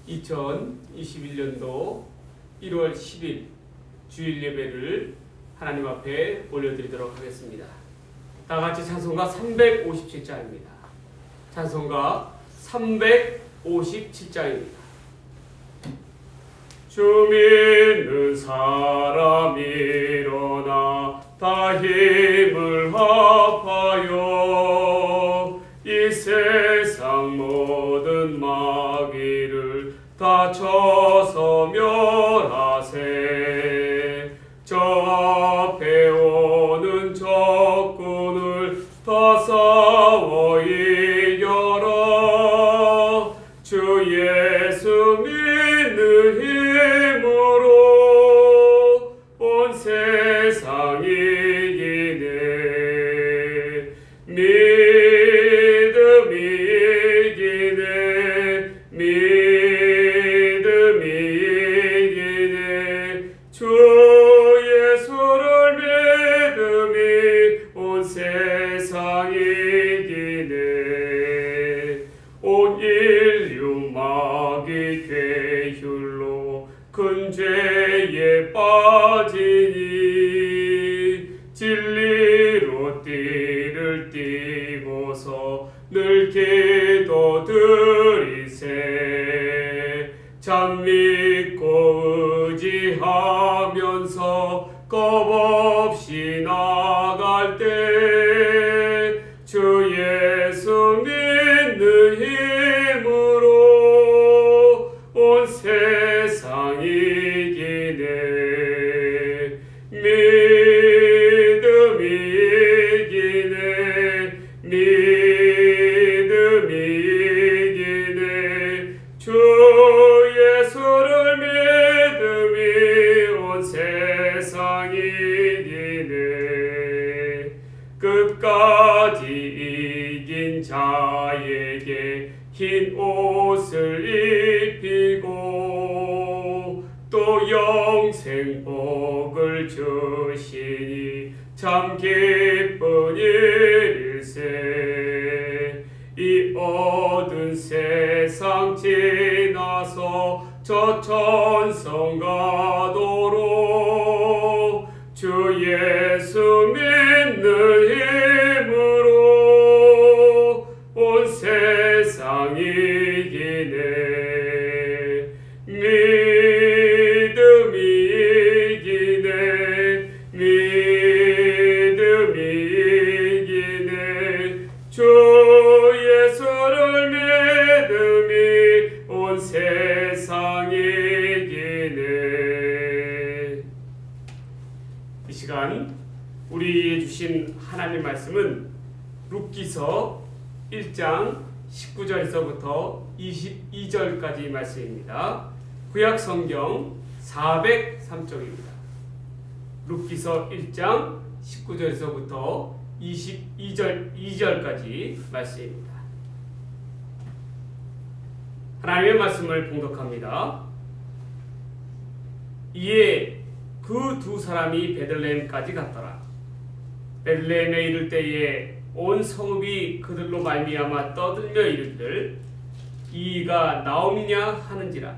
2021년도 1월 10일 주일 예배를 하나님 앞에 올려드리도록 하겠습니다. 다 같이 찬송가 357장입니다. 찬송가 357장입니다. 주 믿는 사람 일어나 다 힘을 합하여 이 세상 모든 마귀를 다 쳐서 멸하세. 저 앞에 오는 적군을 다 싸워 이겨라. 주 예수 믿는 힘으로 온 세상 이기네. 믿음이 이기네. 믿음이 이기네. 주 예수를 믿음이 온 세상 이기네. 온 인류 마귀 괴휼로 큰 죄에 빠지니 진리로 띠를 띠고서 늘 기도드리세. 참 믿고 의지하면서 겁없이 나갈 때 주 예수 믿는 힘으로 온 세상 이기네. 믿음이 이기네. 믿음이 이기네. 주 예수를 믿음이 온 세상 이기네. 끝까지 이긴 자에게 흰 옷을 입히고 또 영생 복을 주시니 참 기쁜 일일세. 이 어두운 세상 지나서 저 천성 가도록 주 예수 믿는 힘으로 온 세상 이기네. 믿음이 이기네. 믿음이 이기네. 주 예수를 믿음이 온 세상 이기네. 이 시간 우리에게 주신 하나님 말씀은 룻기서 1장 19절에서부터 22절까지 말씀입니다. 구약 성경 403쪽입니다. 룻기서 1장 19절에서부터 2절까지 말씀입니다. 하나님의 말씀을 봉독합니다. 이에 그 두 사람이 베들레헴까지 갔더라. 베들레헴에 이를 때에 온 성읍이 그들로 말미암아 떠들며 이르기를 이가 나오미냐 하는지라.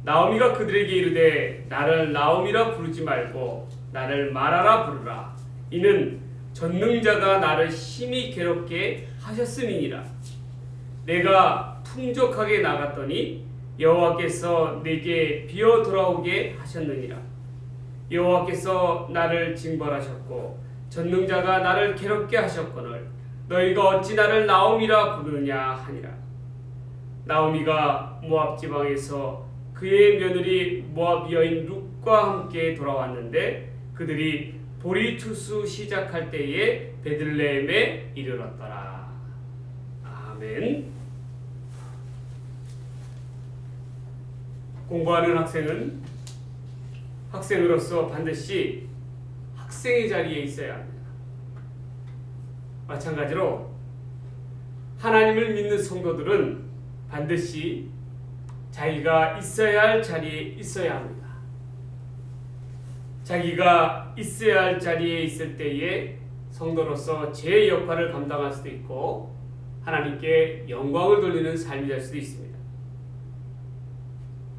나오미가 그들에게 이르되 나를 나오미라 부르지 말고 나를 마라라 부르라. 이는 전능자가 나를 심히 괴롭게 하셨음이니라. 내가 풍족하게 나갔더니 여호와께서 내게 비어 돌아오게 하셨느니라. 여호와께서 나를 징벌하셨고 전능자가 나를 괴롭게 하셨거늘 너희가 어찌 나를 나오미라 부르느냐 하니라. 나오미가 모압 지방에서 그의 며느리 모압 여인 룻과 함께 돌아왔는데 그들이 보리 추수 시작할 때에 베들레헴에 이르렀더라. 아멘. 공부하는 학생은 학생으로서 반드시 학생의 자리에 있어야 합니다. 마찬가지로 하나님을 믿는 성도들은 반드시 자기가 있어야 할 자리에 있어야 합니다. 자기가 있어야 할 자리에 있을 때에 성도로서 제 역할을 감당할 수도 있고 하나님께 영광을 돌리는 삶이 될 수도 있습니다.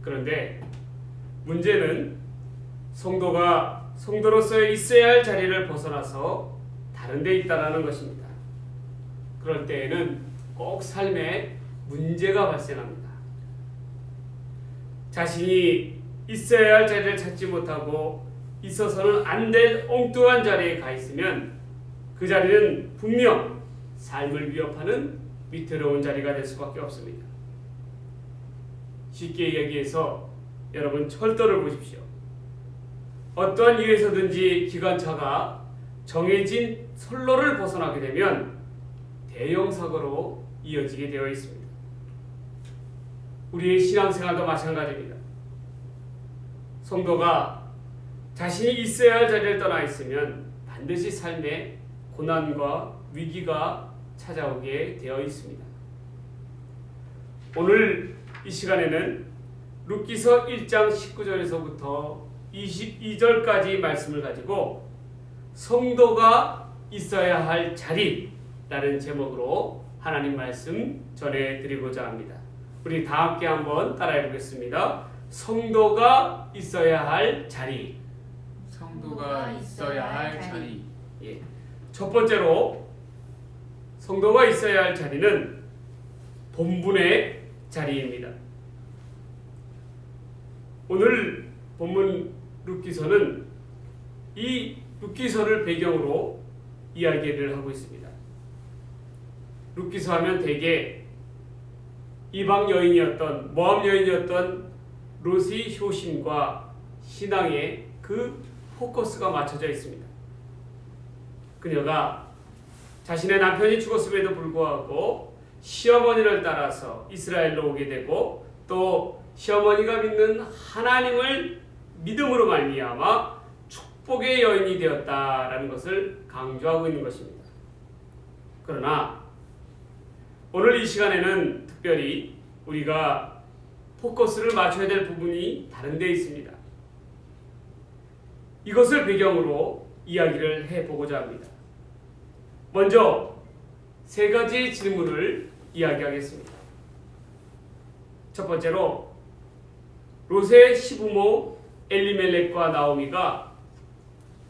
그런데 문제는 성도가 성도로서 있어야 할 자리를 벗어나서 다른 데 있다라는 것입니다. 그럴 때에는 꼭 삶에 문제가 발생합니다. 자신이 있어야 할 자리를 찾지 못하고 있어서는 안 될 엉뚱한 자리에 가 있으면 그 자리는 분명 삶을 위협하는 위태로운 자리가 될 수밖에 없습니다. 쉽게 이야기해서 여러분 철도를 보십시오. 어떠한 이유에서든지 기관차가 정해진 선로를 벗어나게 되면 대형 사고로 이어지게 되어 있습니다. 우리의 신앙생활도 마찬가지입니다. 성도가 자신이 있어야 할 자리를 떠나 있으면 반드시 삶에 고난과 위기가 찾아오게 되어 있습니다. 오늘 이 시간에는 룻기서 1장 19절에서부터 22절까지 말씀을 가지고 성도가 있어야 할 자리라는 제목으로 하나님 말씀 전해드리고자 합니다. 우리 다 함께 한번 따라해 보겠습니다. 성도가 있어야 할 자리. 성도가 있어야 할 자리. 예. 첫 번째로 성도가 있어야 할 자리는 본분의 자리입니다. 오늘 본문 룻기서는 이 룻기서를 배경으로 이야기를 하고 있습니다. 룻기서 하면 대개 이방 여인이었던 모압 여인이었던 룻의 효심과 신앙에 그 포커스가 맞춰져 있습니다. 그녀가 자신의 남편이 죽었음에도 불구하고 시어머니를 따라서 이스라엘로 오게 되고 또 시어머니가 믿는 하나님을 믿음으로 말미암아 축복의 여인이 되었다라는 것을 강조하고 있는 것입니다. 그러나 오늘 이 시간에는 특별히 우리가 포커스를 맞춰야 될 부분이 다른 데 있습니다. 이것을 배경으로 이야기를 해보고자 합니다. 먼저 세 가지 질문을 이야기하겠습니다. 첫 번째로 롯의 시부모 엘리멜렉과 나오미가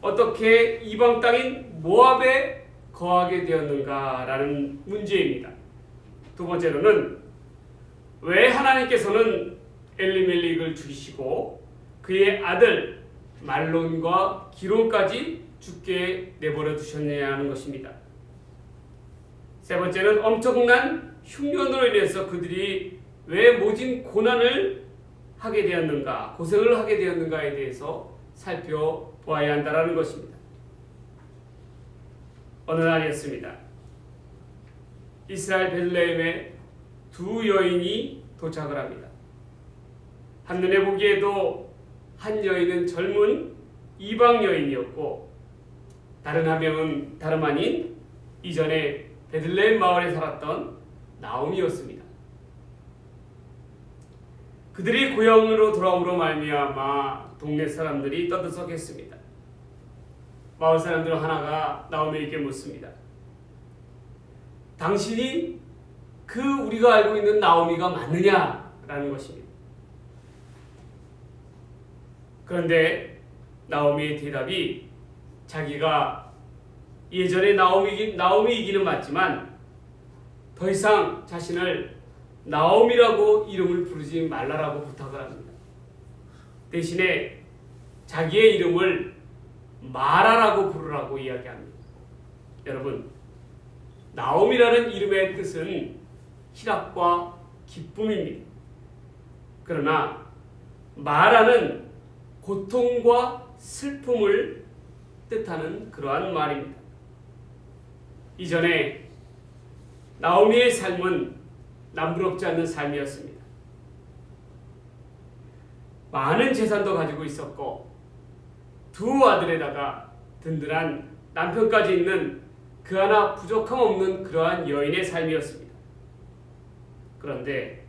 어떻게 이방 땅인 모압에 거하게 되었는가라는 문제입니다. 두 번째로는 왜 하나님께서는 엘리멜렉을 죽이시고 그의 아들 말론과 기론까지 죽게 내버려 두셨느냐는 것입니다. 세 번째는 엄청난 흉년으로 인해서 그들이 왜 모진 고난을 하게 되었는가, 고생을 하게 되었는가에 대해서 살펴보아야 한다는 것입니다. 어느 날이었습니다. 이스라엘 베들레헴에 두 여인이 도착을 합니다. 한눈에 보기에도 한 여인은 젊은 이방 여인이었고 다른 한 명은 다름 아닌 이전에 베들레헴 마을에 살았던 나오미였습니다. 그들이 고향으로 돌아옴으로 말미암아 동네 사람들이 떠들썩했습니다. 마을 사람들 하나가 나오미에게 묻습니다. 당신이 그 우리가 알고 있는 나오미가 맞느냐라는 것입니다. 그런데 나오미의 대답이 자기가 예전에 나오미이기는 맞지만 더 이상 자신을 나오미라고 이름을 부르지 말라라고 부탁을 합니다. 대신에 자기의 이름을 마라라고 부르라고 이야기합니다. 여러분, 나오미라는 이름의 뜻은 희락과 기쁨입니다. 그러나 마라는 고통과 슬픔을 뜻하는 그러한 말입니다. 이전에 나오미의 삶은 남부럽지 않는 삶이었습니다. 많은 재산도 가지고 있었고 두 아들에다가 든든한 남편까지 있는 그 하나 부족함 없는 그러한 여인의 삶이었습니다. 그런데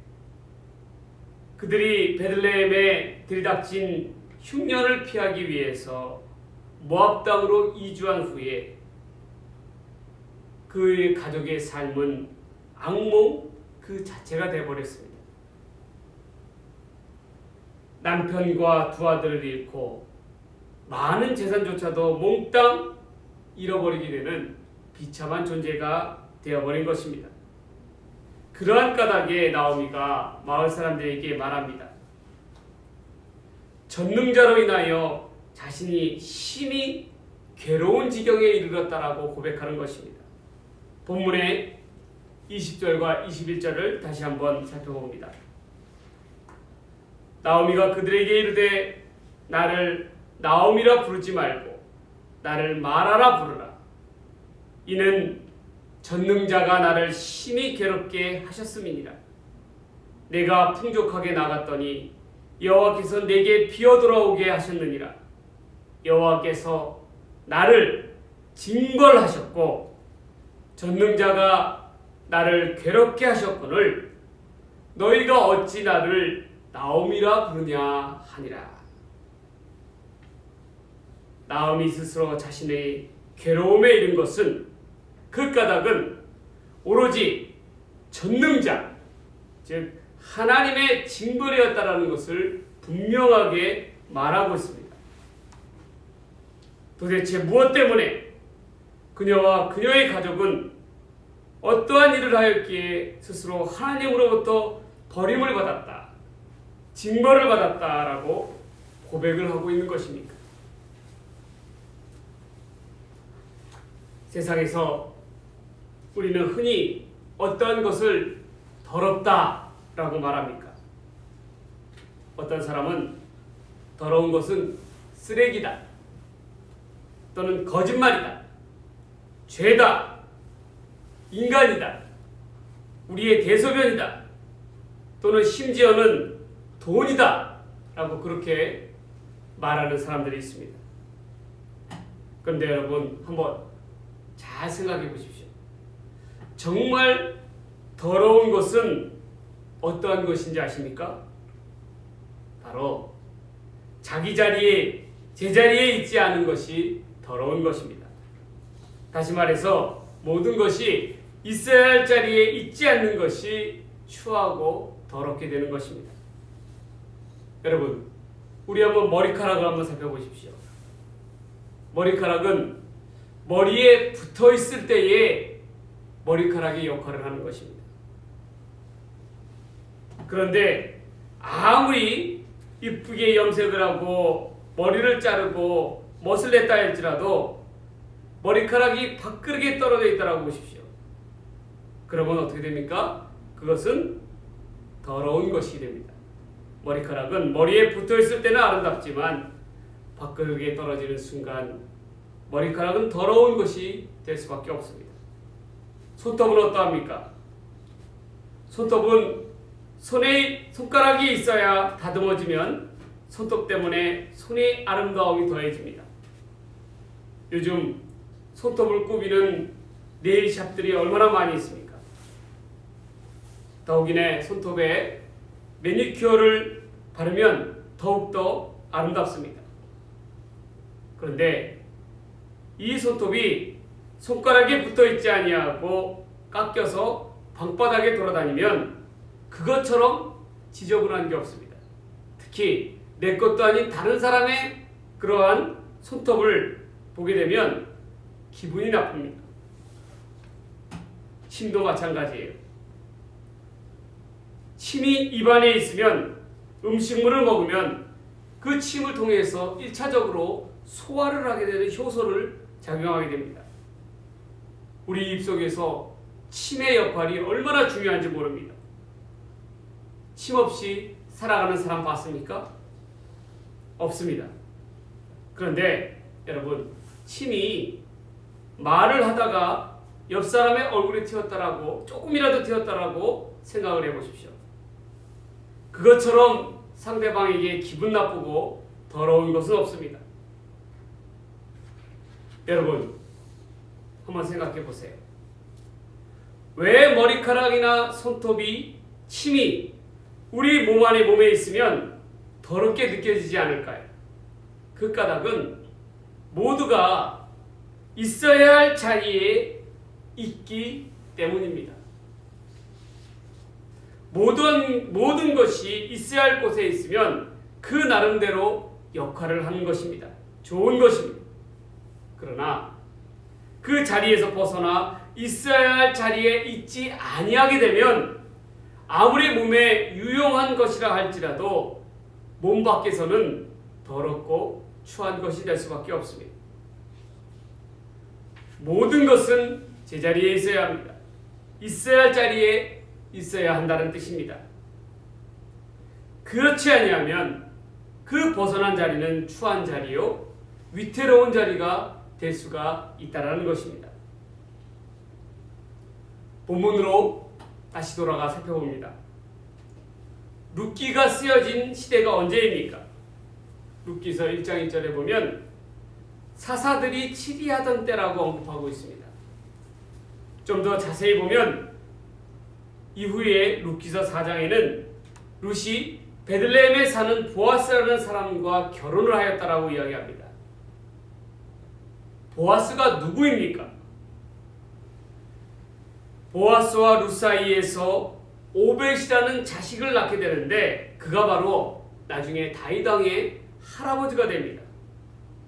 그들이 베들레헴에 들이닥친 흉년을 피하기 위해서 모압 땅으로 이주한 후에 그의 가족의 삶은 악몽 그 자체가 되어버렸습니다. 남편과 두 아들을 잃고 많은 재산조차도 몽땅 잃어버리게 되는 비참한 존재가 되어버린 것입니다. 그러한 까닭에 나오미가 마을 사람들에게 말합니다. 전능자로 인하여 자신이 심히 괴로운 지경에 이르렀다라고 고백하는 것입니다. 본문의 20절과 21절을 다시 한번 살펴봅니다. 나오미가 그들에게 이르되 나를 나오미라 부르지 말고 나를 마라라 부르라. 이는 전능자가 나를 심히 괴롭게 하셨음이니라. 내가 풍족하게 나갔더니 여호와께서 내게 비어 돌아오게 하셨느니라. 여호와께서 나를 징벌하셨고 전능자가 나를 괴롭게 하셨거늘 너희가 어찌 나를 나오미라 부르냐 하니라. 나오미 스스로 자신의 괴로움에 이른 것은 그 까닭은 오로지 전능자, 즉 하나님의 징벌이었다라는 것을 분명하게 말하고 있습니다. 도대체 무엇 때문에 그녀와 그녀의 가족은 어떠한 일을 하였기에 스스로 하나님으로부터 버림을 받았다, 징벌을 받았다라고 고백을 하고 있는 것입니까? 세상에서 우리는 흔히 어떠한 것을 더럽다라고 말합니까? 어떤 사람은 더러운 것은 쓰레기다, 또는 거짓말이다, 죄다, 인간이다, 우리의 대소변이다, 또는 심지어는 돈이다 라고 그렇게 말하는 사람들이 있습니다. 그런데 여러분 한번 잘 생각해 보십시오. 정말 더러운 것은 어떠한 것인지 아십니까? 바로 자기 자리에, 제자리에 있지 않은 것이 더러운 것입니다. 다시 말해서 모든 것이 있어야 할 자리에 있지 않는 것이 추하고 더럽게 되는 것입니다. 여러분, 우리 한번 머리카락을 한번 살펴보십시오. 머리카락은 머리에 붙어 있을 때에 머리카락이 역할을 하는 것입니다. 그런데 아무리 이쁘게 염색을 하고 머리를 자르고 멋을 냈다 할지라도 머리카락이 밖으로 떨어져 있다고 보십시오. 그러면 어떻게 됩니까? 그것은 더러운 것이 됩니다. 머리카락은 머리에 붙어 있을 때는 아름답지만 밖으로 떨어지는 순간 머리카락은 더러운 것이 될 수밖에 없습니다. 손톱은 어떠합니까? 손톱은 손에 손가락이 있어야 다듬어지면 손톱 때문에 손의 아름다움이 더해집니다. 요즘 손톱을 꾸미는 네일샵들이 얼마나 많이 있습니까? 더욱이나 손톱에 매니큐어를 바르면 더욱더 아름답습니다. 그런데 이 손톱이 손가락에 붙어 있지 아니하고 깎여서 방바닥에 돌아다니면 그것처럼 지저분한 게 없습니다. 특히 내 것도 아닌 다른 사람의 그러한 손톱을 보게 되면 기분이 나쁩니다. 침도 마찬가지예요. 침이 입안에 있으면 음식물을 먹으면 그 침을 통해서 1차적으로 소화를 하게 되는 효소를 작용하게 됩니다. 우리 입속에서 침의 역할이 얼마나 중요한지 모릅니다. 침 없이 살아가는 사람 봤습니까? 없습니다. 그런데 여러분, 침이 말을 하다가 옆 사람의 얼굴에 튀었다라고, 조금이라도 튀었다라고 생각을 해보십시오. 그것처럼 상대방에게 기분 나쁘고 더러운 것은 없습니다. 여러분, 한번 생각해 보세요. 왜 머리카락이나 손톱이, 침이 우리 몸 안에 몸에 있으면 더럽게 느껴지지 않을까요? 그 까닭은 모두가 있어야 할 자리에 있기 때문입니다. 모든 것이 있어야 할 곳에 있으면 그 나름대로 역할을 하는 것입니다. 좋은 것입니다. 그러나 그 자리에서 벗어나 있어야 할 자리에 있지 아니하게 되면 아무리 몸에 유용한 것이라 할지라도 몸 밖에서는 더럽고 추한 것이 될 수밖에 없습니다. 모든 것은 제자리에 있어야 합니다. 있어야 할 자리에 있어야 한다는 뜻입니다. 그렇지 아니하면 그 벗어난 자리는 추한 자리요 위태로운 자리가 될 수가 있다는 것입니다. 본문으로 다시 돌아가 살펴봅니다. 룻기가 쓰여진 시대가 언제입니까? 룻기서 1장 1절에 보면 사사들이 치리하던 때라고 언급하고 있습니다. 좀 더 자세히 보면 이후에 룻기서 4장에는 룻이 베들레헴에 사는 보아스라는 사람과 결혼을 하였다라고 이야기합니다. 보아스가 누구입니까? 보아스와 룻 사이에서 오벳이라는 자식을 낳게 되는데 그가 바로 나중에 다윗 왕의 할아버지가 됩니다.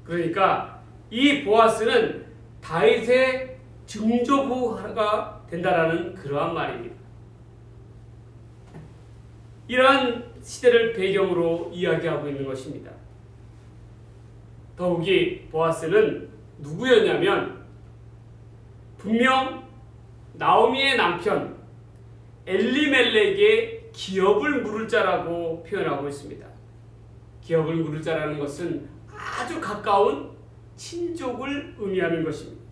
그러니까 이 보아스는 다윗의 증조부가 된다라는 그러한 말입니다. 이러한 시대를 배경으로 이야기하고 있는 것입니다. 더욱이 보아스는 누구였냐면 분명 나오미의 남편 엘리멜렉의 기업을 물을 자라고 표현하고 있습니다. 기업을 물을 자라는 것은 아주 가까운 친족을 의미하는 것입니다.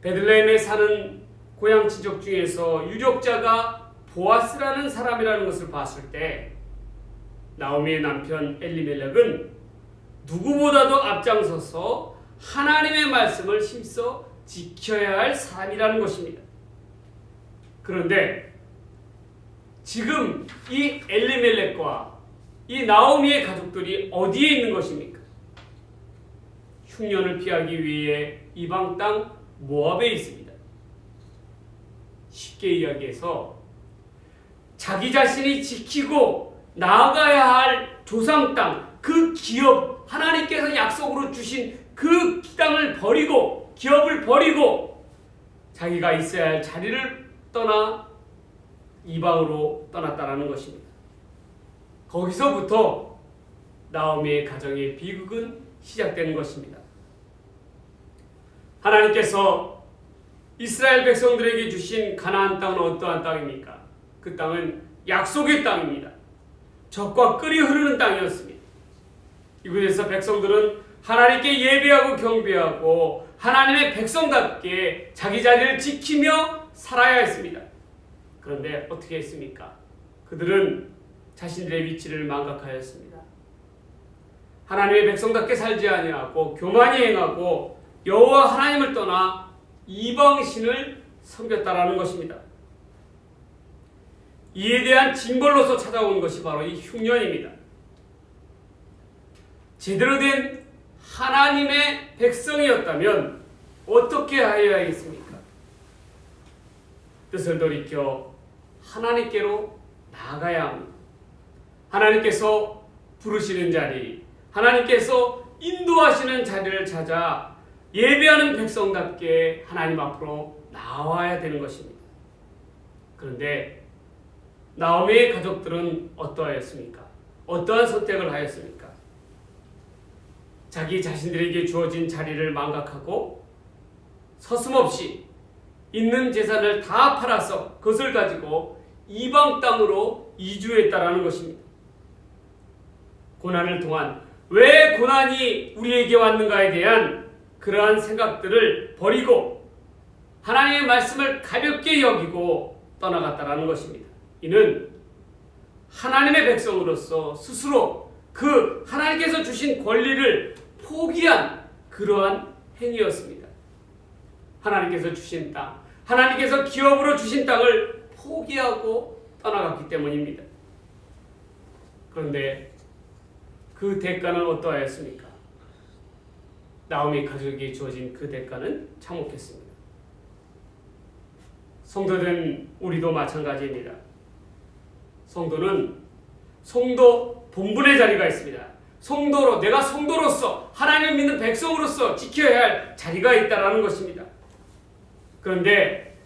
베들레헴에 사는 고향 친족 중에서 유력자가 보아스라는 사람이라는 것을 봤을 때 나오미의 남편 엘리멜렉은 누구보다도 앞장서서 하나님의 말씀을 힘써 지켜야 할 사람이라는 것입니다. 그런데 지금 이 엘리멜렉과 이 나오미의 가족들이 어디에 있는 것입니까? 흉년을 피하기 위해 이방 땅 모압에 있습니다. 쉽게 이야기해서 자기 자신이 지키고 나아가야 할 조상 땅, 그 기업, 하나님께서 약속으로 주신 그 땅을 버리고 기업을 버리고 자기가 있어야 할 자리를 떠나 이방으로 떠났다라는 것입니다. 거기서부터 나오미의 가정의 비극은 시작되는 것입니다. 하나님께서 이스라엘 백성들에게 주신 가나안 땅은 어떠한 땅입니까? 그 땅은 약속의 땅입니다. 젖과 꿀이 흐르는 땅이었습니다. 이곳에서 백성들은 하나님께 예배하고 경배하고 하나님의 백성답게 자기 자리를 지키며 살아야 했습니다. 그런데 어떻게 했습니까? 그들은 자신들의 위치를 망각하였습니다. 하나님의 백성답게 살지 아니하고 교만히 행하고 여호와 하나님을 떠나 이방신을 섬겼다라는 것입니다. 이에 대한 징벌로서 찾아온 것이 바로 이 흉년입니다. 제대로 된 하나님의 백성이었다면 어떻게 하여야 하겠습니까? 뜻을 돌이켜 하나님께로 나아가야 합니다. 하나님께서 부르시는 자리, 하나님께서 인도하시는 자리를 찾아 예배하는 백성답게 하나님 앞으로 나와야 되는 것입니다. 그런데 나오미의 가족들은 어떠하였습니까? 어떠한 선택을 하였습니까? 자기 자신들에게 주어진 자리를 망각하고 서슴없이 있는 재산을 다 팔아서 그것을 가지고 이방 땅으로 이주했다라는 것입니다. 고난을 통한 왜 고난이 우리에게 왔는가에 대한 그러한 생각들을 버리고 하나님의 말씀을 가볍게 여기고 떠나갔다라는 것입니다. 이는 하나님의 백성으로서 스스로 그 하나님께서 주신 권리를 포기한 그러한 행위였습니다. 하나님께서 주신 땅, 하나님께서 기업으로 주신 땅을 포기하고 떠나갔기 때문입니다. 그런데 그 대가는 어떠하였습니까? 나오미 가족에게 주어진 그 대가는 참혹했습니다. 성도된 우리도 마찬가지입니다. 성도는 성도 본분의 자리가 있습니다. 성도로, 내가 성도로서 하나님을 믿는 백성으로서 지켜야 할 자리가 있다라는 것입니다. 그런데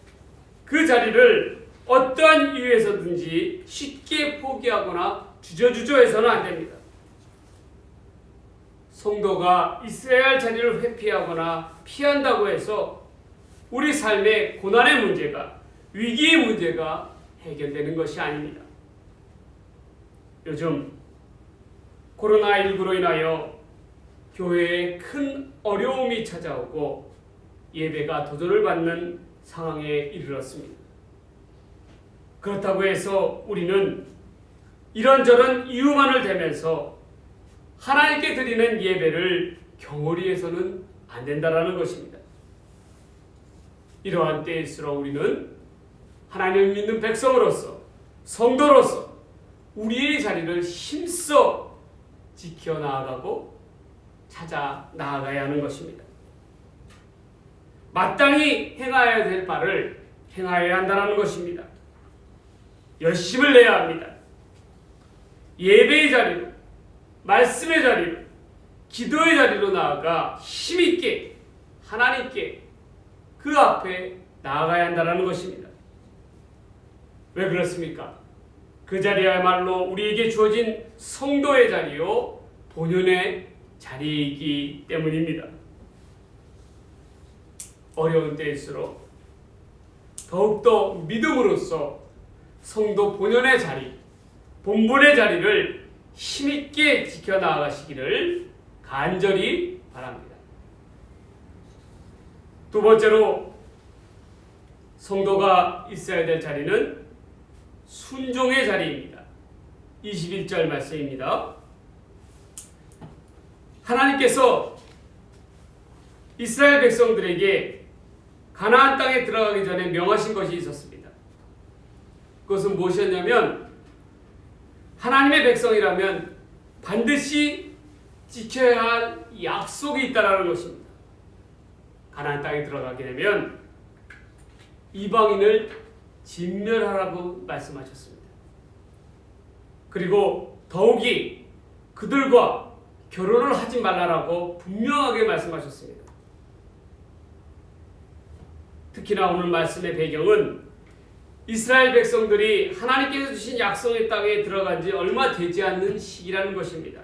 그 자리를 어떠한 이유에서든지 쉽게 포기하거나 주저주저해서는 안 됩니다. 성도가 있어야 할 자리를 회피하거나 피한다고 해서 우리 삶의 고난의 문제가, 위기의 문제가 해결되는 것이 아닙니다. 요즘 코로나19로 인하여 교회에 큰 어려움이 찾아오고 예배가 도전을 받는 상황에 이르렀습니다. 그렇다고 해서 우리는 이런저런 이유만을 대면서 하나님께 드리는 예배를 경홀히 해서는 안 된다라는 것입니다. 이러한 때일수록 우리는 하나님을 믿는 백성으로서, 성도로서 우리의 자리를 힘써 지켜나가고 찾아 나아가야 하는 것입니다. 마땅히 행하여야 될 바를 행하여야 한다는 것입니다. 열심을 내야 합니다. 예배의 자리로, 말씀의 자리로, 기도의 자리로 나아가 힘있게 하나님께 그 앞에 나아가야 한다는 것입니다. 왜 그렇습니까? 그 자리야말로 우리에게 주어진 성도의 자리요, 본연의 자리이기 때문입니다. 어려운 때일수록 더욱더 믿음으로써 성도 본연의 자리, 본분의 자리를 힘있게 지켜나가시기를 간절히 바랍니다. 두 번째로 성도가 있어야 될 자리는 순종의 자리입니다. 21절 말씀입니다. 하나님께서 이스라엘 백성들에게 가나안 땅에 들어가기 전에 명하신 것이 있었습니다. 그것은 무엇이었냐면 하나님의 백성이라면 반드시 지켜야 할 약속이 있다는 것입니다. 가나안 땅에 들어가게 되면 이방인을 진멸하라고 말씀하셨습니다. 그리고 더욱이 그들과 결혼을 하지 말라라고 분명하게 말씀하셨습니다. 특히나 오늘 말씀의 배경은 이스라엘 백성들이 하나님께서 주신 약속의 땅에 들어간 지 얼마 되지 않는 시기라는 것입니다.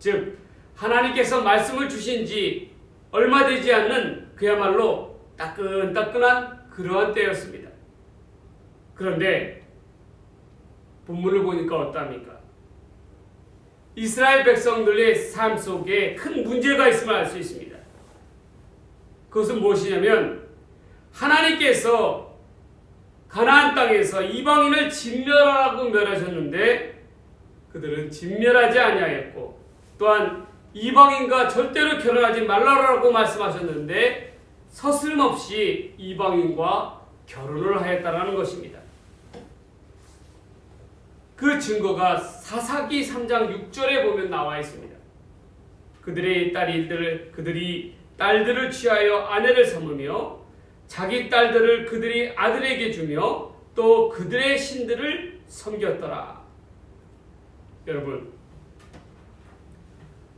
즉 하나님께서 말씀을 주신 지 얼마 되지 않는 그야말로 따끈따끈한 그러한 때였습니다. 그런데 본문을 보니까 어떠합니까? 이스라엘 백성들의 삶 속에 큰 문제가 있음을 알 수 있습니다. 그것은 무엇이냐면 하나님께서 가나안 땅에서 이방인을 진멸하라고 멸하셨는데 그들은 진멸하지 아니하였고, 또한 이방인과 절대로 결혼하지 말라고 말씀하셨는데 서슴없이 이방인과 결혼을 하였다는 것입니다. 그 증거가 사사기 3장 6절에 보면 나와 있습니다. 그들이 딸들을 취하여 아내를 삼으며 자기 딸들을 그들이 아들에게 주며 또 그들의 신들을 섬겼더라. 여러분,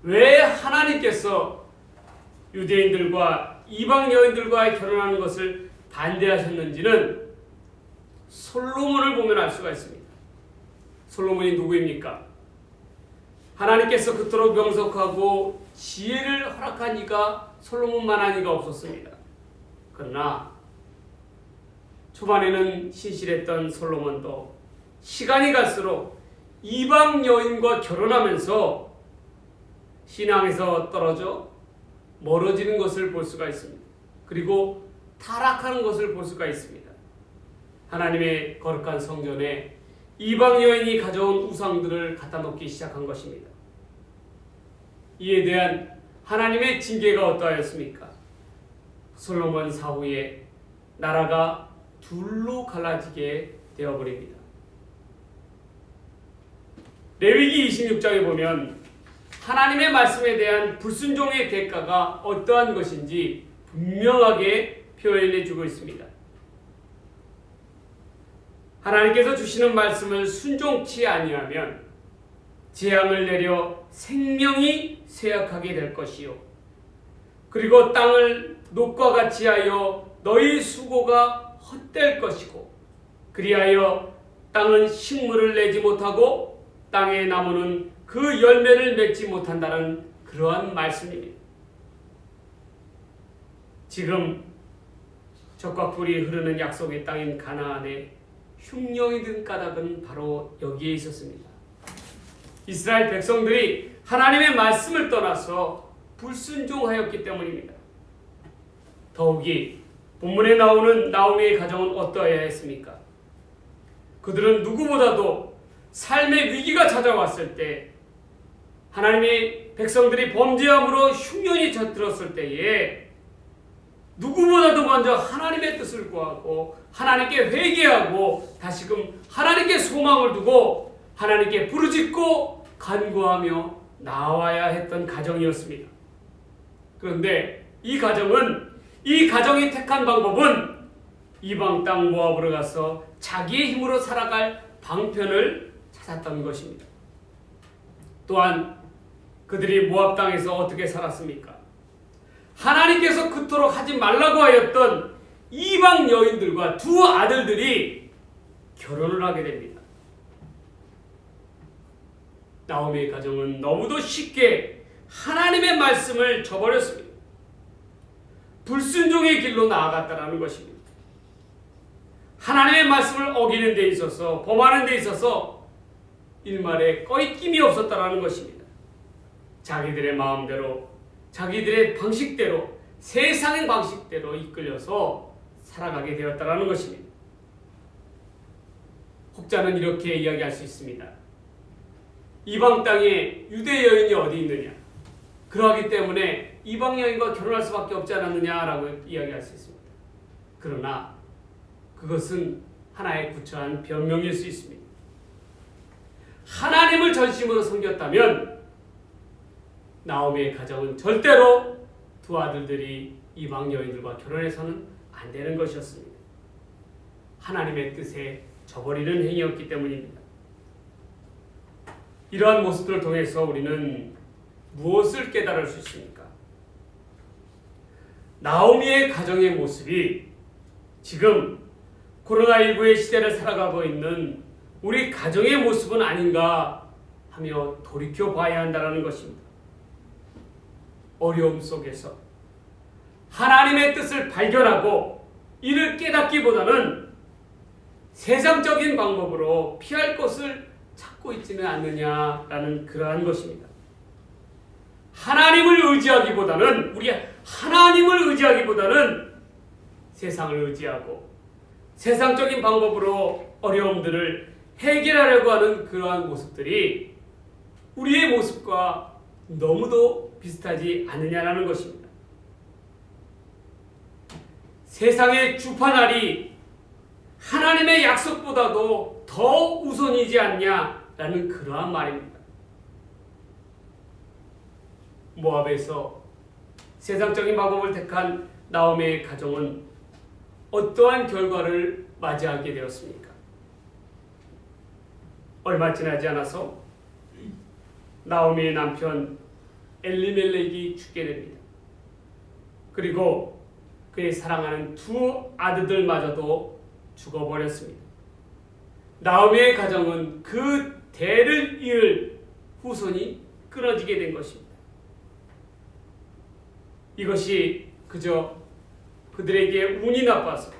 왜 하나님께서 유대인들과 이방 여인들과 결혼하는 것을 반대하셨는지는 솔로몬을 보면 알 수가 있습니다. 솔로몬이 누구입니까? 하나님께서 그토록 명석하고 지혜를 허락한 이가 솔로몬만한 이가 없었습니다. 그러나 초반에는 신실했던 솔로몬도 시간이 갈수록 이방 여인과 결혼하면서 신앙에서 떨어져 멀어지는 것을 볼 수가 있습니다. 그리고 타락하는 것을 볼 수가 있습니다. 하나님의 거룩한 성전에 이방 여인이 가져온 우상들을 갖다 놓기 시작한 것입니다. 이에 대한 하나님의 징계가 어떠하였습니까? 솔로몬 사후에 나라가 둘로 갈라지게 되어버립니다. 레위기 26장에 보면 하나님의 말씀에 대한 불순종의 대가가 어떠한 것인지 분명하게 표현해 주고 있습니다. 하나님께서 주시는 말씀을 순종치 아니하면 재앙을 내려 생명이 쇠약하게 될 것이요 그리고 땅을 녹과 같이 하여 너희 수고가 헛될 것이고 그리하여 땅은 식물을 내지 못하고 땅의 나무는 그 열매를 맺지 못한다는 그러한 말씀입니다. 지금 적과 꿀이 흐르는 약속의 땅인 가나안에 흉령이 든 까닭은 바로 여기에 있었습니다. 이스라엘 백성들이 하나님의 말씀을 떠나서 불순종하였기 때문입니다. 더욱이 본문에 나오는 나오미의 가정은 어떠해야 했습니까? 그들은 누구보다도 삶의 위기가 찾아왔을 때 하나님의 백성들이 범죄함으로 흉년이 젖들었을 때에 누구보다도 먼저 하나님의 뜻을 구하고 하나님께 회개하고 다시금 하나님께 소망을 두고 하나님께 부르짖고 간구하며 나와야 했던 가정이었습니다. 그런데 이 가정이 택한 방법은 이방 땅 모압으로 가서 자기의 힘으로 살아갈 방편을 찾았던 것입니다. 또한 그들이 모압 땅에서 어떻게 살았습니까? 하나님께서 그토록 하지 말라고 하였던 이방 여인들과 두 아들들이 결혼을 하게 됩니다. 나오미의 가정은 너무도 쉽게 하나님의 말씀을 저버렸습니다. 불순종의 길로 나아갔다는 것입니다. 하나님의 말씀을 어기는 데 있어서 범하는 데 있어서 일말에 꺼리낌이 없었다는 것입니다. 자기들의 마음대로 자기들의 방식대로 세상의 방식대로 이끌려서 살아가게 되었다는 것입니다. 혹자는 이렇게 이야기할 수 있습니다. 이방 땅에 유대 여인이 어디 있느냐? 그러하기 때문에 이방 여인과 결혼할 수밖에 없지 않았느냐라고 이야기할 수 있습니다. 그러나 그것은 하나의 구차한 변명일 수 있습니다. 하나님을 전심으로 섬겼다면 나오미의 가정은 절대로 두 아들들이 이방 여인들과 결혼해서는 안 되는 것이었습니다. 하나님의 뜻에 저버리는 행위였기 때문입니다. 이러한 모습들을 통해서 우리는 무엇을 깨달을 수 있습니까? 나오미의 가정의 모습이 지금 코로나19의 시대를 살아가고 있는 우리 가정의 모습은 아닌가 하며 돌이켜봐야 한다는 것입니다. 어려움 속에서 하나님의 뜻을 발견하고 이를 깨닫기보다는 세상적인 방법으로 피할 것을 찾고 있지는 않느냐라는 그러한 것입니다. 하나님을 의지하기보다는 세상을 의지하고 세상적인 방법으로 어려움들을 해결하려고 하는 그러한 모습들이 우리의 모습과 너무도 비슷하지 않느냐라는 것입니다. 세상의 주판알이 하나님의 약속보다도 더 우선이지 않냐라는 그러한 말입니다. 모압에서 세상적인 방법을 택한 나오미의 가정은 어떠한 결과를 맞이하게 되었습니까? 얼마 지나지 않아서 나오미의 남편 엘리멜렉이 죽게 됩니다. 그리고 그의 사랑하는 두 아들들마저도 죽어버렸습니다. 나오미의 가정은 그 대를 이을 후손이 끊어지게 된 것입니다. 이것이 그저 그들에게 운이 나빠서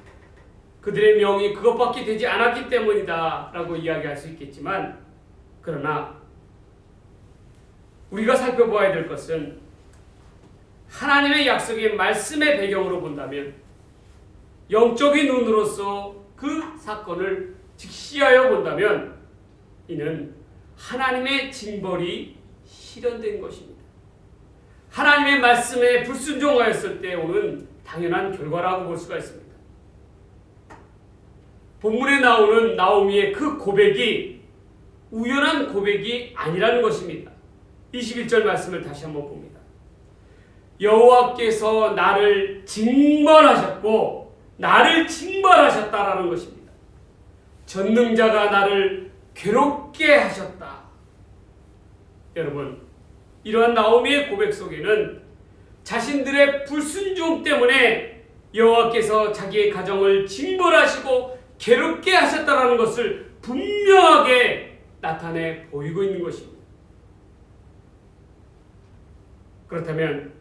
그들의 명이 그것밖에 되지 않았기 때문이다 라고 이야기할 수 있겠지만, 그러나 우리가 살펴보아야 될 것은 하나님의 약속의 말씀의 배경으로 본다면 영적인 눈으로서 그 사건을 직시하여 본다면 이는 하나님의 징벌이 실현된 것입니다. 하나님의 말씀에 불순종하였을 때 오는 당연한 결과라고 볼 수가 있습니다. 본문에 나오는 나오미의 그 고백이 우연한 고백이 아니라는 것입니다. 21절 말씀을 다시 한번 봅니다. 여호와께서 나를 징벌하셨고 나를 징벌하셨다라는 것입니다. 전능자가 나를 괴롭게 하셨다. 여러분, 이러한 나오미의 고백 속에는 자신들의 불순종 때문에 여호와께서 자기의 가정을 징벌하시고 괴롭게 하셨다라는 것을 분명하게 나타내 보이고 있는 것입니다. 그렇다면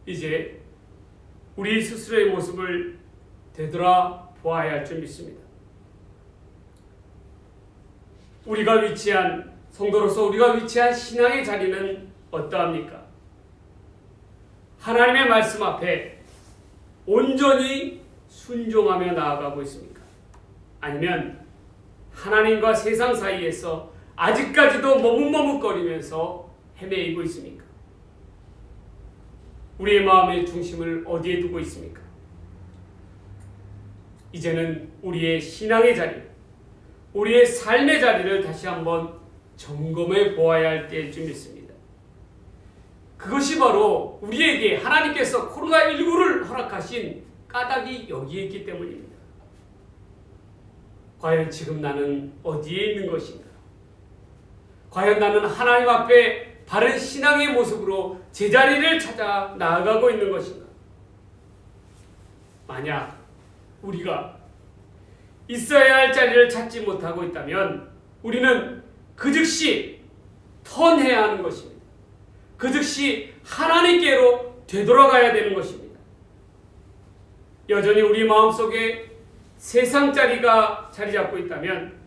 이제 우리 스스로의 모습을 되돌아 보아야 할 줄 믿습니다. 성도로서 우리가 위치한 신앙의 자리는 어떠합니까? 하나님의 말씀 앞에 온전히 순종하며 나아가고 있습니까? 아니면 하나님과 세상 사이에서 아직까지도 머뭇머뭇거리면서 헤매이고 있습니까? 우리의 마음의 중심을 어디에 두고 있습니까? 이제는 우리의 신앙의 자리, 우리의 삶의 자리를 다시 한번 점검해 보아야 할 때일 줄 믿습니다. 그것이 바로 우리에게 하나님께서 코로나19를 허락하신 까닭이 여기에 있기 때문입니다. 과연 지금 나는 어디에 있는 것인가? 과연 나는 하나님 앞에 바른 신앙의 모습으로 제자리를 찾아 나아가고 있는 것인가? 만약 우리가 있어야 할 자리를 찾지 못하고 있다면 우리는 그 즉시 턴해야 하는 것입니다. 그 즉시 하나님께로 되돌아가야 되는 것입니다. 여전히 우리 마음속에 세상 자리가 자리 잡고 있다면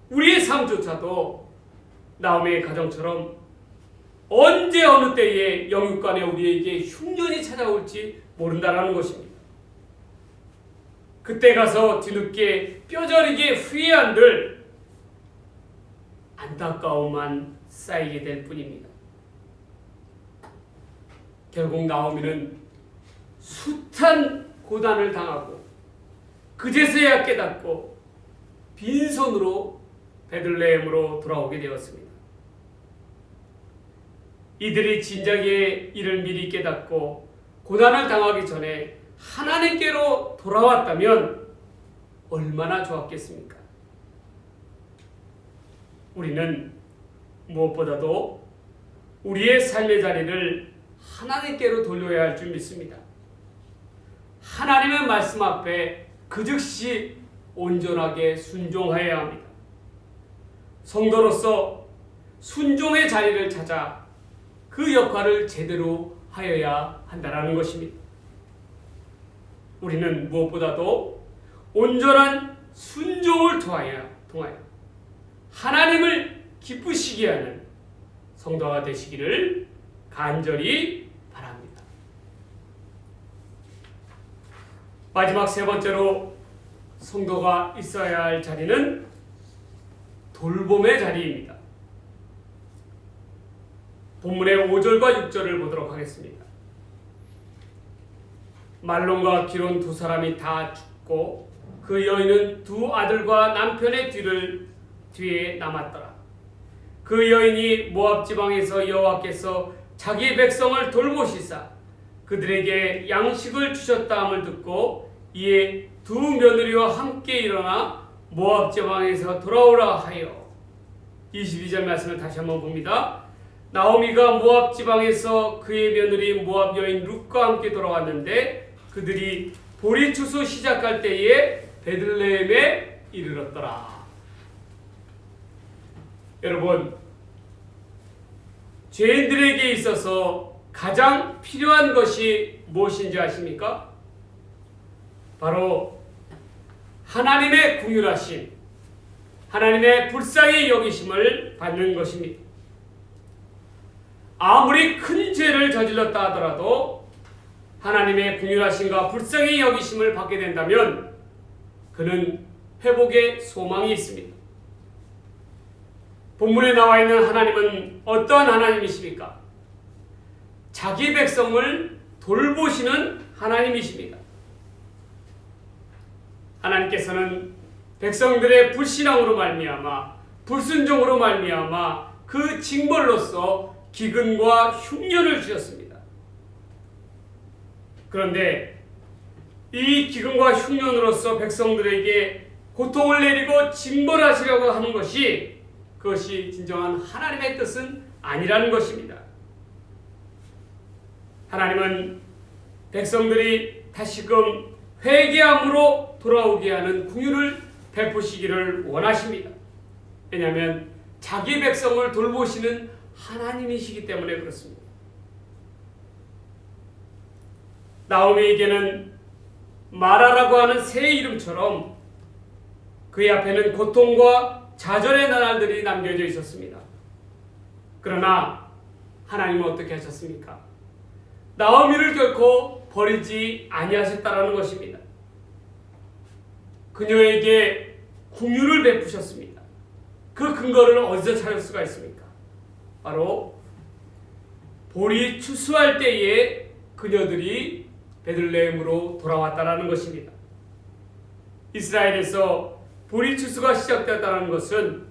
우리의 삶조차도 나오미의 가정처럼 언제 어느 때에 영육간에 우리에게 흉년이 찾아올지 모른다라는 것입니다. 그때 가서 뒤늦게 뼈저리게 후회한들 안타까움만 쌓이게 될 뿐입니다. 결국 나오미는 숱한 고난을 당하고 그제서야 깨닫고 빈손으로 베들레헴으로 돌아오게 되었습니다. 이들이 진작에 이를 미리 깨닫고 고난을 당하기 전에 하나님께로 돌아왔다면 얼마나 좋았겠습니까? 우리는 무엇보다도 우리의 삶의 자리를 하나님께로 돌려야 할 줄 믿습니다. 하나님의 말씀 앞에 그 즉시 온전하게 순종해야 합니다. 성도로서 순종의 자리를 찾아 그 역할을 제대로 하여야 한다는 것입니다. 우리는 무엇보다도 온전한 순종을 통하여 하나님을 기쁘시게 하는 성도가 되시기를 간절히 바랍니다. 마지막 세 번째로 성도가 있어야 할 자리는 돌봄의 자리입니다. 본문의 5절과 6절을 보도록 하겠습니다. 말론과 기론 두 사람이 다 죽고 그 여인은 두 아들과 남편의 뒤에 남았더라. 그 여인이 모압 지방에서 여호와께서 자기 백성을 돌보시사 그들에게 양식을 주셨다함을 듣고 이에 두 며느리와 함께 일어나 모압 지방에서 돌아오라 하여 22절 말씀을 다시 한번 봅니다. 나오미가 모압 지방에서 그의 며느리 모압 여인 룻과 함께 돌아왔는데 그들이 보리 추수 시작할 때에 베들레헴에 이르렀더라. 여러분, 죄인들에게 있어서 가장 필요한 것이 무엇인지 아십니까? 바로 하나님의 긍휼하심, 하나님의 불쌍히 여기심을 받는 것입니다. 아무리 큰 죄를 저질렀다 하더라도 하나님의 긍휼하심과 불쌍히 여기심을 받게 된다면 그는 회복의 소망이 있습니다. 본문에 나와 있는 하나님은 어떠한 하나님이십니까? 자기 백성을 돌보시는 하나님이십니다. 하나님께서는 백성들의 불신앙으로 말미암아 불순종으로 말미암아 그 징벌로서 기근과 흉년을 주셨습니다. 그런데 이 기근과 흉년으로서 백성들에게 고통을 내리고 징벌하시려고 하는 것이 그것이 진정한 하나님의 뜻은 아니라는 것입니다. 하나님은 백성들이 다시금 회개함으로 돌아오게 하는 긍휼을 베푸시기를 원하십니다. 왜냐하면 자기 백성을 돌보시는 하나님이시기 때문에 그렇습니다. 나오미에게는 마라라고 하는 새 이름처럼 그의 앞에는 고통과 좌절의 나날들이 남겨져 있었습니다. 그러나 하나님은 어떻게 하셨습니까? 나오미를 결코 버리지 아니하셨다라는 것입니다. 그녀에게 긍휼을 베푸셨습니다. 그 근거를 어디서 찾을 수가 있습니까? 바로 볼이 추수할 때에 그녀들이 베들레헴으로 돌아왔다라는 것입니다. 이스라엘에서 보리 추수가 시작되었다는 것은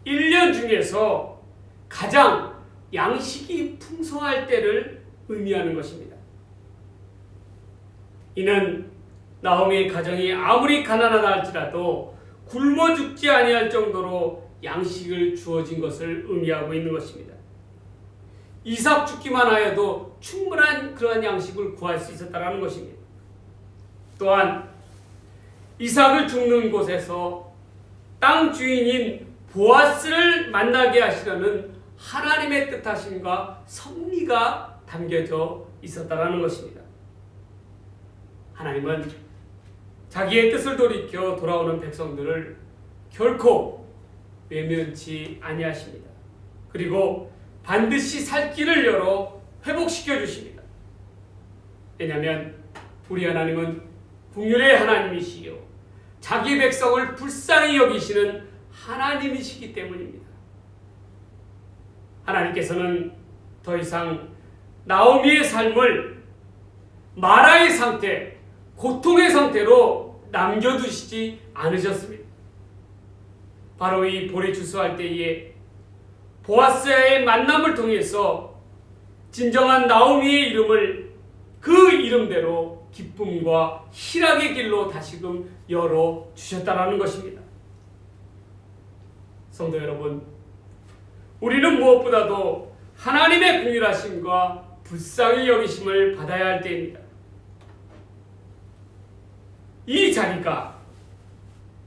1년 중에서 가장 양식이 풍성할 때를 의미하는 것입니다. 이는 나오미의 가정이 아무리 가난하다 할지라도 굶어 죽지 아니할 정도로 양식을 주어진 것을 의미하고 있는 것입니다. 이삭 죽기만 하여도 충분한 그러한 양식을 구할 수 있었다는 것입니다. 또한 이삭을 죽는 곳에서 땅 주인인 보아스를 만나게 하시려는 하나님의 뜻하심과 섭리가 담겨져 있었다는 것입니다. 하나님은 자기의 뜻을 돌이켜 돌아오는 백성들을 결코 외면치 아니하십니다. 그리고 반드시 살 길을 열어 회복시켜 주십니다. 왜냐하면 우리 하나님은 긍휼의 하나님이시요 자기 백성을 불쌍히 여기시는 하나님이시기 때문입니다. 하나님께서는 더 이상 나오미의 삶을 마라의 상태, 고통의 상태로 남겨두시지 않으셨습니다. 바로 이 보리 추수할 때에 보아스와의 만남을 통해서 진정한 나오미의 이름을 그 이름대로 기쁨과 희락의 길로 다시금 열어주셨다는 것입니다. 성도 여러분, 우리는 무엇보다도 하나님의 긍휼하심과 불쌍히 여기심을 받아야 할 때입니다. 이 자리가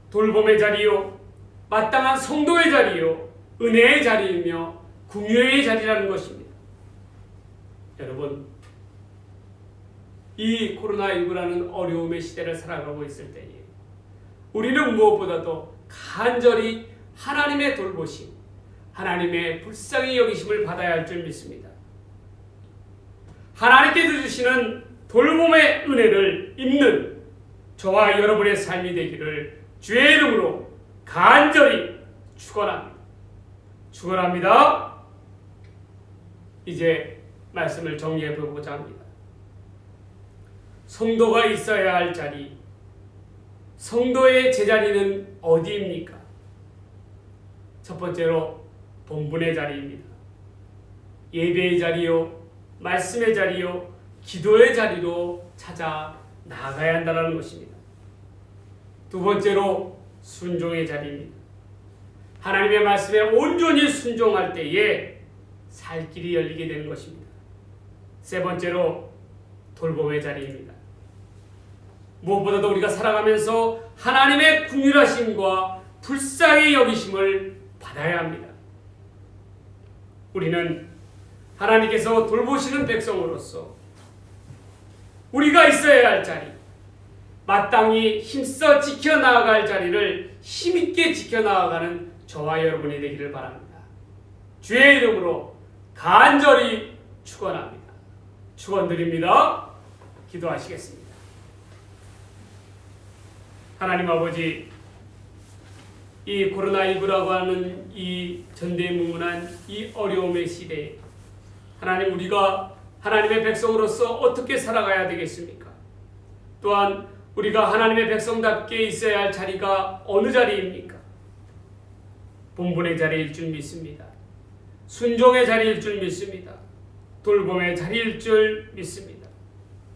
돌봄의 자리요, 마땅한 성도의 자리요, 은혜의 자리이며 긍휼의 자리라는 것입니다. 여러분, 이 코로나19라는 어려움의 시대를 살아가고 있을 때에 우리는 무엇보다도 간절히 하나님의 돌보심, 하나님의 불쌍히 여기심을 받아야 할 줄 믿습니다. 하나님께서 주시는 돌봄의 은혜를 입는 저와 여러분의 삶이 되기를 주의 이름으로 간절히 축원합니다. 축원합니다. 이제 말씀을 정리해 보고자 합니다. 성도가 있어야 할 자리, 성도의 제자리는 어디입니까? 첫 번째로 본분의 자리입니다. 예배의 자리요, 말씀의 자리요, 기도의 자리로 찾아 나아가야 한다는 것입니다. 두 번째로 순종의 자리입니다. 하나님의 말씀에 온전히 순종할 때에 살 길이 열리게 되는 것입니다. 세 번째로 돌봄의 자리입니다. 무엇보다도 우리가 살아가면서 하나님의 긍휼하심과 불쌍히 여기심을 받아야 합니다. 우리는 하나님께서 돌보시는 백성으로서 우리가 있어야 할 자리, 마땅히 힘써 지켜나아갈 자리를 힘있게 지켜나아가는 저와 여러분이 되기를 바랍니다. 주의 이름으로 간절히 축원합니다. 축원드립니다. 기도하시겠습니다. 하나님 아버지, 이 코로나19라고 하는 이 전대무문한 이 어려움의 시대에 하나님, 우리가 하나님의 백성으로서 어떻게 살아가야 되겠습니까? 또한 우리가 하나님의 백성답게 있어야 할 자리가 어느 자리입니까? 본분의 자리일 줄 믿습니다. 순종의 자리일 줄 믿습니다. 돌봄의 자리일 줄 믿습니다.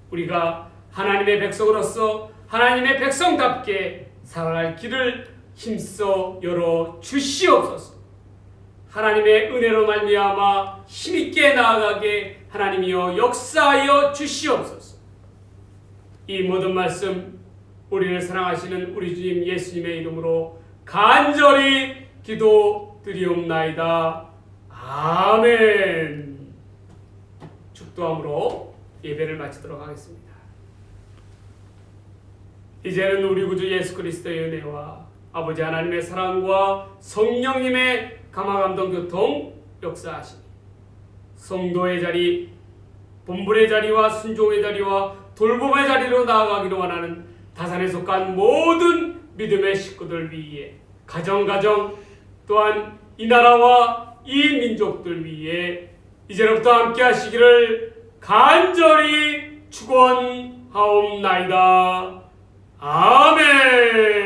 우리가 하나님의 백성으로서 하나님의 백성답게 살아갈 길을 힘써 열어 주시옵소서. 하나님의 은혜로 말미암아 힘있게 나아가게 하나님이여 역사하여 주시옵소서. 이 모든 말씀 우리를 사랑하시는 우리 주님 예수님의 이름으로 간절히 기도드리옵나이다. 아멘. 축도함으로 예배를 마치도록 하겠습니다. 이제는 우리 구주 예수 그리스도의 은혜와 아버지 하나님의 사랑과 성령님의 감화감동 교통 역사하시니 성도의 자리, 본분의 자리와 순종의 자리와 돌봄의 자리로 나아가기로 원하는 다산에 속한 모든 믿음의 식구들 위에 가정 또한 이 나라와 이 민족들 위에 이제로부터 함께 하시기를 간절히 축원하옵나이다. 아멘.